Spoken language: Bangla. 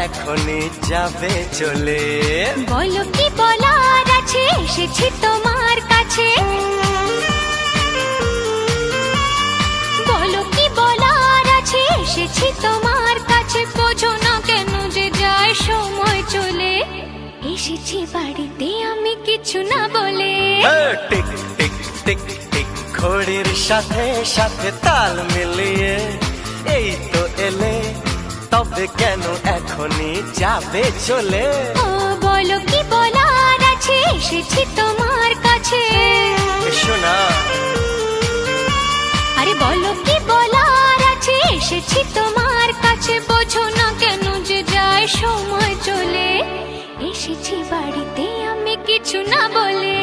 এখনই যাবে চলে? বলো কি বলার আছে, এসেছি তোমার কাছে। বলো কি বলার আছে, এসেছি তোমার কাছে। বোঝো না কেন যে যায় সময় চলে। এসেছি বাড়িতে আমি কিছু না বলে। টিক টিক টিক টিক ঘড়ির সাথে সাথে তাল মিলিয়ে এই তো এলে, তবে কেন এখনই যাবে চলে? ও বলো কি বলার আছে, এসেছি তোমার কাছে। শোনা, আরে বলো কি বলার আছে, এসেছি তোমার কাছে। বোঝো না কেন যে যায় সময় চলে। এসেছি বাড়িতে আমি কিছু না বলে।